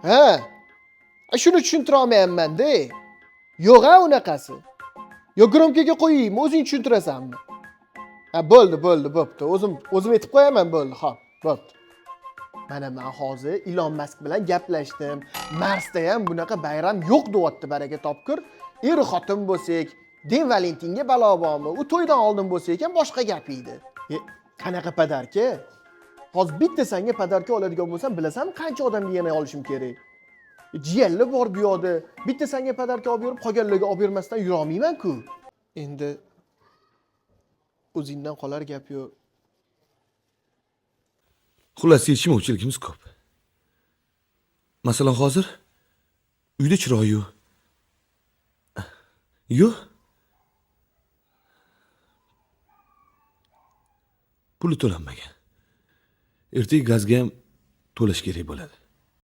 Ha? Shuni tushuntira olmayapman-da. Yo'q-a unaqasi. Yo gromkaga qo'yaymi, o'zing tushuntirasanmi? Ha, bo'ldi, bo'pti. O'zim aytib qo'yaman, bo'ldi. Xo'p, bo'pti. Mana men hozir Elon Musk bilan gaplashdim. Marsda ham bunaqa bayram yo'q deyapti, baraka topkur. Er-xotin bo'lsak, Den Valentinga balo bormi? U to'ydan oldin bo'lsak ham boshqa gap edi. Qanaqa padarka? Hozir bitta senga padarka oladigan bo'lsam, bilasanmi qancha odamga yana olishim kerak? Jiyanlar bor bu yoqda. Bitta senga padarka olib berib, qolganlarga olib bermasdan yura olmayman-ku. Endi o'zingdan qolar gap yo'q. Xullas, yetishmovchiligimiz ko'p. Masalan, hozir uyda chiroq yo'q. Yo'q. Puli to'lanmagan. Ertaga gazga ham to'lash kerak bo'ladi.